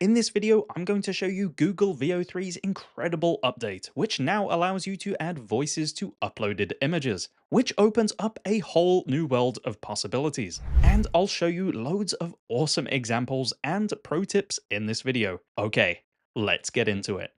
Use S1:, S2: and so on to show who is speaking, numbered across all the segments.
S1: In this video, I'm going to show you Google Veo 3's incredible update, which now allows you to add voices to uploaded images, which opens up a whole new world of possibilities. And I'll show you loads of awesome examples and pro tips in this video. Okay, let's get into it.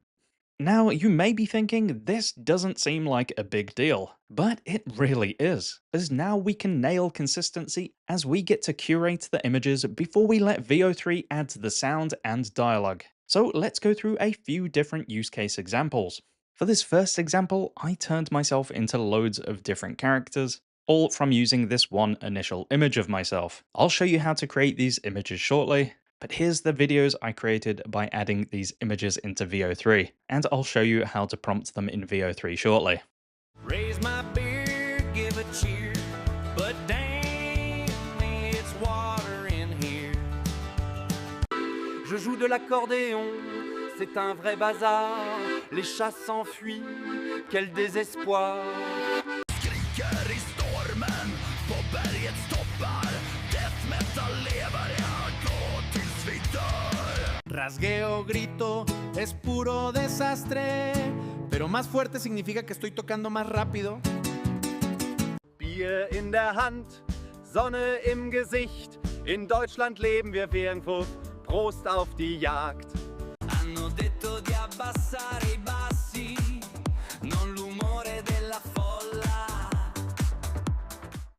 S1: Now, you may be thinking this doesn't seem like a big deal, but it really is, as now we can nail consistency as we get to curate the images before we let Veo 3 add the sound and dialogue. So let's go through a few different use case examples. For this first example, I turned myself into loads of different characters, all from using this one initial image of myself. I'll show you how to create these images shortly, but here's the videos I created by adding these images into Veo 3, and I'll show you how to prompt them in Veo 3 shortly.
S2: Raise my beer, give a cheer, but dang me, it's water in here. Je joue de l'accordéon, c'est un vrai bazar. Les chats s'enfuient, quel désespoir. Skriker i stormen, på bergets toppar. Death metal lever, jag går tills vi dör. Rasgueo, grito, es puro desastre. Pero más fuerte significa que estoy tocando más rápido. Bier in der Hand, Sonne im Gesicht. In Deutschland leben wir wie ein Fuff. Prost auf die Jagd. Hanno detto di abbassare i bassi, non l'umore della folla.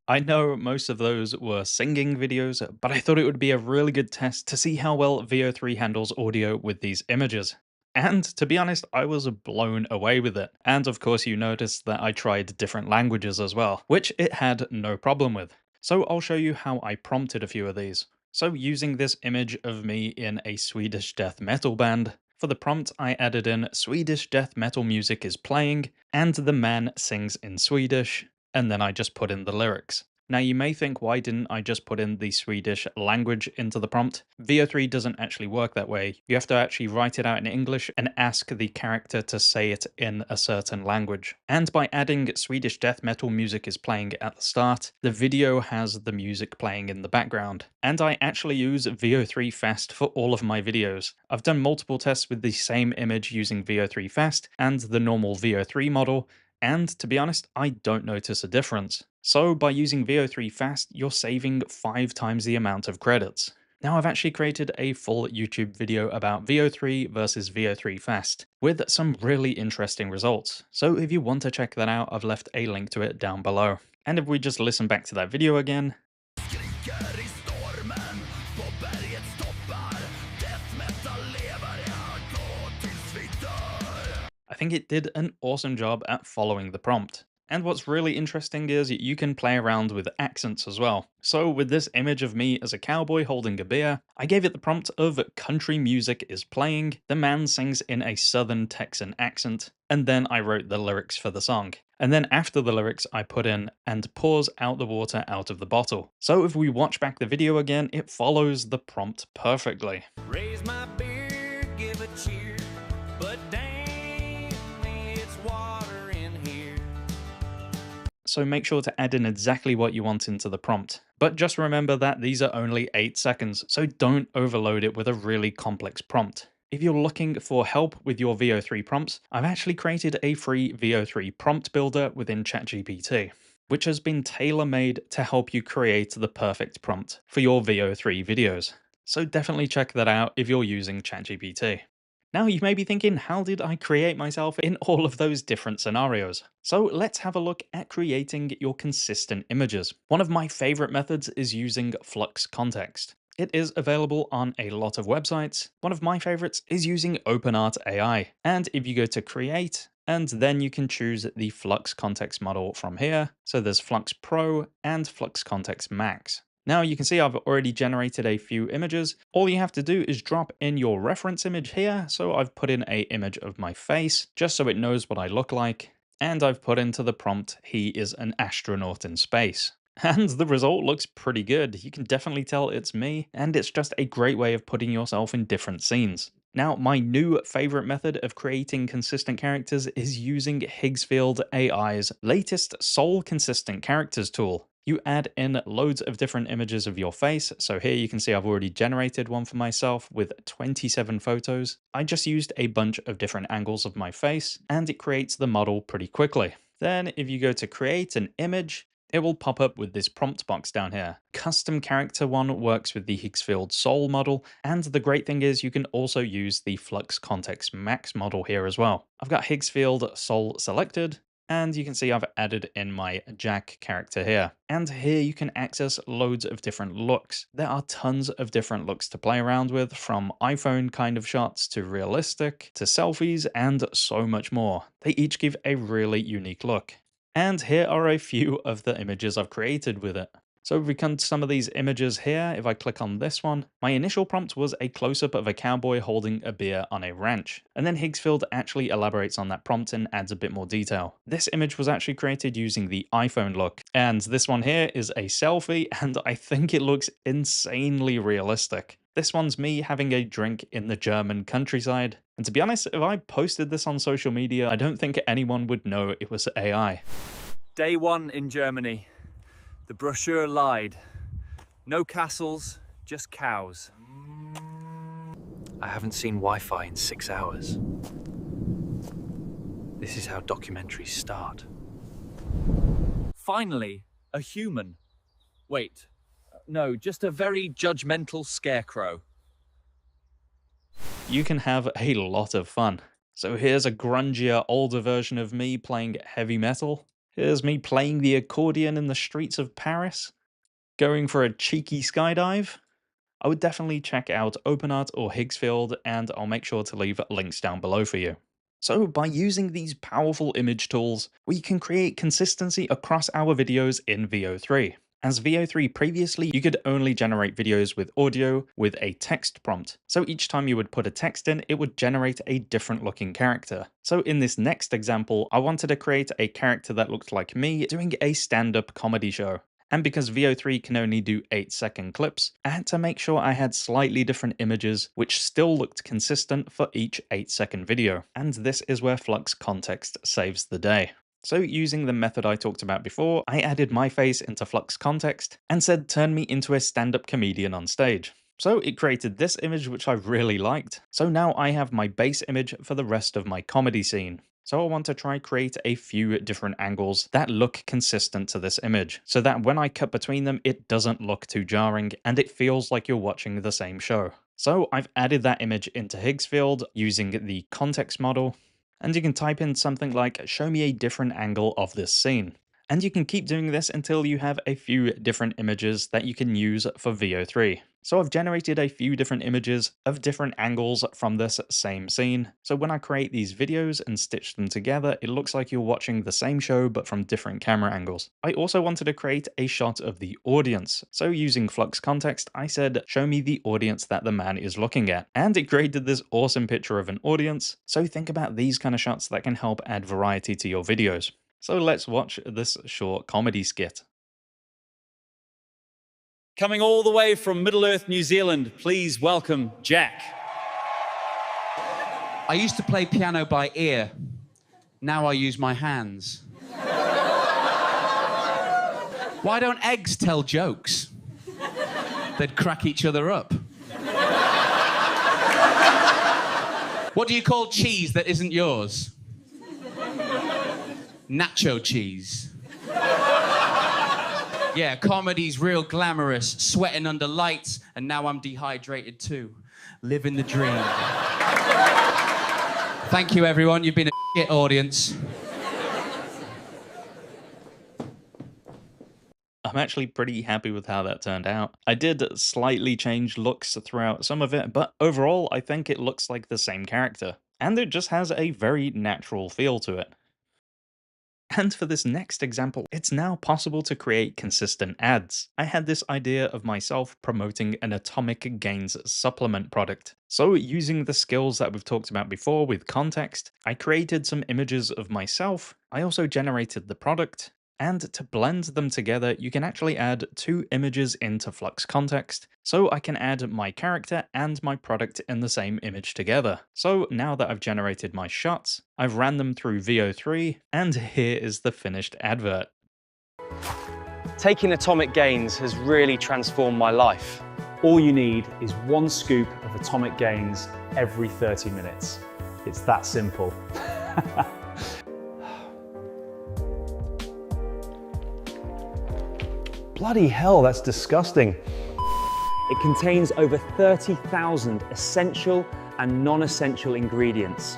S1: I know most of those were singing videos, but I thought it would be a really good test to see how well Veo 3 handles audio with these images. And to be honest, I was blown away with it. And of course you noticed that I tried different languages as well, which it had no problem with. So I'll show you how I prompted a few of these. So using this image of me in a Swedish death metal band, for the prompt I added in Swedish death metal music is playing, and the man sings in Swedish, and then I just put in the lyrics. Now you may think, why didn't I just put in the Swedish language into the prompt? Veo 3 doesn't actually work that way. You have to actually write it out in English and ask the character to say it in a certain language. And by adding Swedish death metal music is playing at the start, the video has the music playing in the background. And I actually use Veo 3 Fast for all of my videos. I've done multiple tests with the same image using Veo 3 Fast and the normal Veo 3 model, and to be honest, I don't notice a difference. So by using Veo 3 Fast, you're saving 5 times the amount of credits. Now I've actually created a full YouTube video about Veo 3 versus Veo 3 Fast, with some really interesting results. So if you want to check that out, I've left a link to it down below. And if we just listen back to that video again,
S2: Skriker i stormen, på bergets toppar. Death metal lever, jag går tills vi dör.
S1: I think it did an awesome job at following the prompt. And what's really interesting is you can play around with accents as well. So with this image of me as a cowboy holding a beer, I gave it the prompt of country music is playing, the man sings in a southern Texan accent, and then I wrote the lyrics for the song. And then after the lyrics, I put in, and pours out the water out of the bottle. So if we watch back the video again, it follows the prompt perfectly.
S2: Raise my beer, give a cheer, but dang me, it's water in here.
S1: So make sure to add in exactly what you want into the prompt. But just remember that these are only 8 seconds, so don't overload it with a really complex prompt. If you're looking for help with your Veo 3 prompts, I've actually created a free Veo 3 prompt builder within ChatGPT, which has been tailor-made to help you create the perfect prompt for your Veo 3 videos. So definitely check that out if you're using ChatGPT. Now you may be thinking, how did I create myself in all of those different scenarios? So let's have a look at creating your consistent images. One of my favorite methods is using Flux Context. It is available on a lot of websites. One of my favorites is using openart.ai. And if you go to create, and then you can choose the Flux Context model from here. So there's Flux Pro and Flux Context Max. Now you can see I've already generated a few images. All you have to do is drop in your reference image here. So I've put in an image of my face just so it knows what I look like. And I've put into the prompt, he is an astronaut in space. And the result looks pretty good. You can definitely tell it's me, and it's just a great way of putting yourself in different scenes. Now, my new favorite method of creating consistent characters is using Higgsfield AI's latest Soul Consistent Characters tool. You add in loads of different images of your face. So here you can see I've already generated one for myself with 27 photos. I just used a bunch of different angles of my face and it creates the model pretty quickly. Then if you go to create an image, it will pop up with this prompt box down here. Custom character one works with the Higgsfield Sol model, and the great thing is you can also use the Flux Context Max model here as well. I've got Higgsfield Sol selected, and you can see I've added in my Jack character here. And here you can access loads of different looks. There are tons of different looks to play around with, from iPhone kind of shots to realistic to selfies and so much more. They each give a really unique look. And here are a few of the images I've created with it. So if we come to some of these images here, if I click on this one, my initial prompt was a close-up of a cowboy holding a beer on a ranch. And then Higgsfield actually elaborates on that prompt and adds a bit more detail. This image was actually created using the iPhone look. And this one here is a selfie, and I think it looks insanely realistic. This one's me having a drink in the German countryside. And to be honest, if I posted this on social media, I don't think anyone would know it was AI.
S2: Day one in Germany. The brochure lied. No castles, just cows. I haven't seen Wi-Fi in 6 hours. This is how documentaries start. Finally, a human. Wait, no, just a very judgmental scarecrow.
S1: You can have a lot of fun. So here's a grungier, older version of me playing heavy metal. Here's me playing the accordion in the streets of Paris. Going for a cheeky skydive. I would definitely check out OpenArt or Higgsfield, and I'll make sure to leave links down below for you. So by using these powerful image tools, we can create consistency across our videos in Veo 3. As Veo 3 previously, you could only generate videos with audio with a text prompt. So each time you would put a text in, it would generate a different looking character. So in this next example, I wanted to create a character that looked like me doing a stand-up comedy show. And because Veo 3 can only do 8-second clips, I had to make sure I had slightly different images which still looked consistent for each 8-second video. And this is where Flux Context saves the day. So using the method I talked about before, I added my face into Flux Context and said turn me into a stand-up comedian on stage. So it created this image which I really liked. So now I have my base image for the rest of my comedy scene. So I want to try create a few different angles that look consistent to this image, so that when I cut between them, it doesn't look too jarring and it feels like you're watching the same show. So I've added that image into Higgsfield using the context model, and you can type in something like show me a different angle of this scene. And you can keep doing this until you have a few different images that you can use for Veo 3. So I've generated a few different images of different angles from this same scene. So when I create these videos and stitch them together, it looks like you're watching the same show but from different camera angles. I also wanted to create a shot of the audience. So using Flux Context, I said, show me the audience that the man is looking at. And it created this awesome picture of an audience. So think about these kind of shots that can help add variety to your videos. So let's watch this short comedy skit.
S2: Coming all the way from Middle-earth, New Zealand, please welcome Jack.
S3: I used to play piano by ear. Now I use my hands. Why don't eggs tell jokes? They'd crack each other up. What do you call cheese that isn't yours? Nacho cheese. Yeah, comedy's real glamorous, sweating under lights, and now I'm dehydrated too. Living the dream. Thank you, everyone. You've been a shit audience.
S1: I'm actually pretty happy with how that turned out. I did slightly change looks throughout some of it, but overall I think it looks like the same character. And it just has a very natural feel to it. And for this next example, it's now possible to create consistent ads. I had this idea of myself promoting an Atomic Gains supplement product. So using the skills that we've talked about before with context, I created some images of myself. I also generated the product. And to blend them together, you can actually add 2 images into Flux Context. So I can add my character and my product in the same image together. So now that I've generated my shots, I've ran them through Veo 3, and here is the finished advert.
S4: Taking atomic gains has really transformed my life.
S5: All you need is 1 scoop of atomic gains every 30 minutes. It's that simple. Bloody hell, that's disgusting. It contains over 30,000 essential and non-essential ingredients.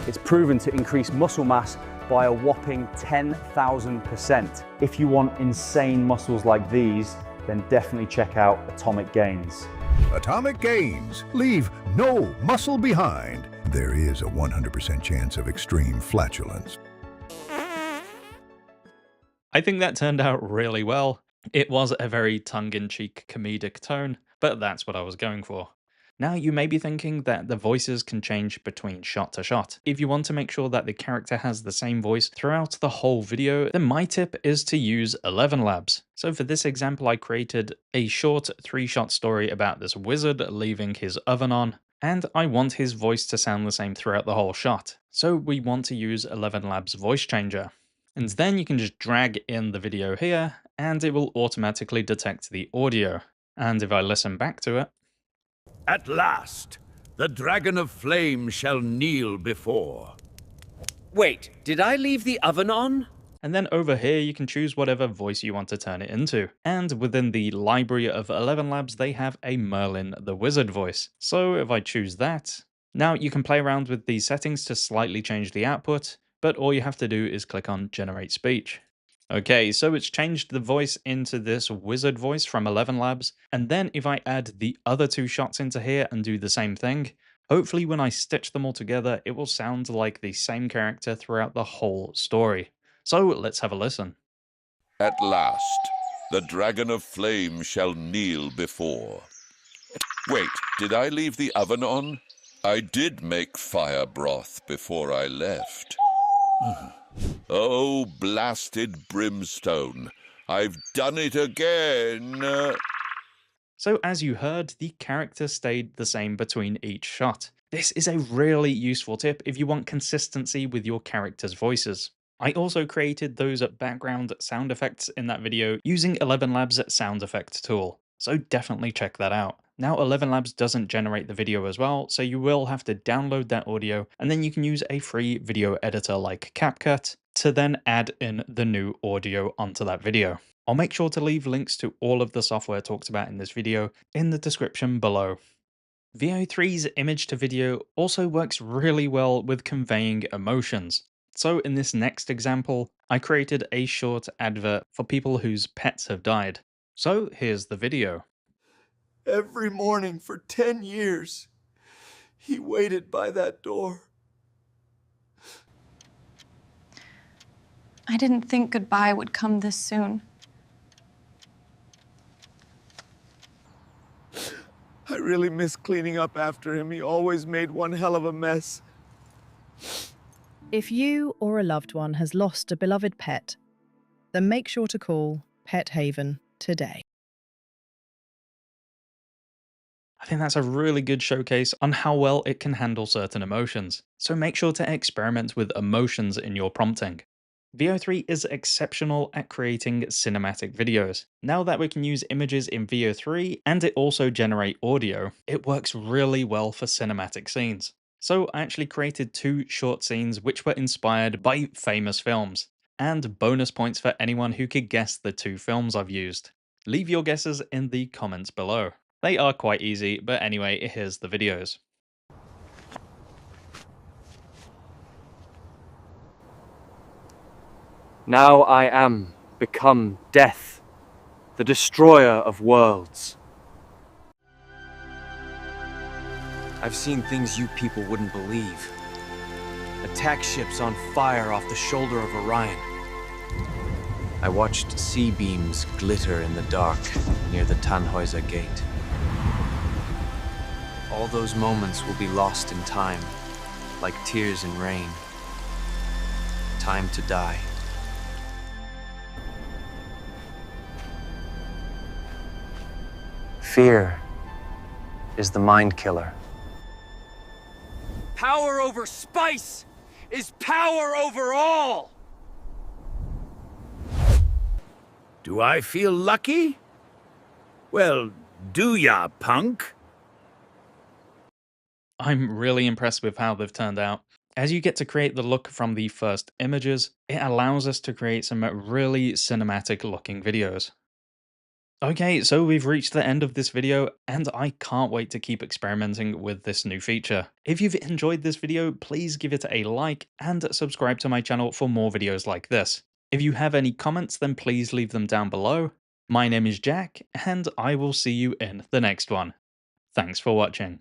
S5: It's proven to increase muscle mass by a whopping 10,000%. If you want insane muscles like these, then definitely check out Atomic Gains.
S6: Atomic Gains. Leave no muscle behind. There is a 100% chance of extreme flatulence.
S1: I think that turned out really well. It was a very tongue-in-cheek comedic tone, but that's what I was going for. Now you may be thinking that the voices can change between shot to shot. If you want to make sure that the character has the same voice throughout the whole video, then my tip is to use 11 Labs. So for this example, I created a short 3-shot story about this wizard leaving his oven on, and I want his voice to sound the same throughout the whole shot. So we want to use 11 Labs voice changer. And then you can just drag in the video here, and it will automatically detect the audio. And if I listen back to it,
S2: At last, the dragon of flame shall kneel before.
S7: Wait, did I leave the oven on?
S1: and then over here you can choose whatever voice you want to turn it into. And within the library of 11 Labs, they have a Merlin the Wizard voice. So if I choose that, now you can play around with these settings to slightly change the output, but all you have to do is click on Generate Speech. Okay, so it's changed the voice into this wizard voice from 11 Labs, and then if I add the other 2 shots into here and do the same thing, hopefully when I stitch them all together, it will sound like the same character throughout the whole story. So let's have a listen.
S8: At last, the dragon of flame shall kneel before. Wait, did I leave the oven on? I did make fire broth before I left. Oh, blasted brimstone, I've done it again.
S1: So as you heard, the character stayed the same between each shot. This is a really useful tip if you want consistency with your character's voices. I also created those background sound effects in that video using 11 Labs sound effect tool, so definitely check that out. Now 11 Labs doesn't generate the video as well, so you will have to download that audio, and then you can use a free video editor like CapCut to then add in the new audio onto that video. I'll make sure to leave links to all of the software talked about in this video in the description below. Veo 3's image to video also works really well with conveying emotions. So in this next example, I created a short advert for people whose pets have died. So here's the video.
S9: Every morning for 10 years, he waited by that door.
S10: I didn't think goodbye would come this soon.
S9: I really miss cleaning up after him. He always made one hell of a mess.
S11: If you or a loved one has lost a beloved pet, then make sure to call Pet Haven today.
S1: I think that's a really good showcase on how well it can handle certain emotions, so make sure to experiment with emotions in your prompting. Veo 3 is exceptional at creating cinematic videos. Now that we can use images in Veo 3 and it also generate audio, it works really well for cinematic scenes. So I actually created 2 short scenes which were inspired by famous films, and bonus points for anyone who could guess the 2 films I've used. Leave your guesses in the comments below. They are quite easy, but anyway, here's the videos.
S4: Now I am become death, the destroyer of worlds.
S7: I've seen things you people wouldn't believe. Attack ships on fire off the shoulder of Orion. I watched sea beams glitter in the dark near the Tannhäuser Gate. All those moments will be lost in time, like tears in rain. Time to die.
S4: Fear is the mind killer.
S7: Power over spice is power over all!
S12: Do I feel lucky? Well, do ya, punk?
S1: I'm really impressed with how they've turned out. As you get to create the look from the first images, it allows us to create some really cinematic looking videos. Okay, so we've reached the end of this video, and I can't wait to keep experimenting with this new feature. If you've enjoyed this video, please give it a like and subscribe to my channel for more videos like this. If you have any comments, then please leave them down below. My name is Jack, and I will see you in the next one. Thanks for watching.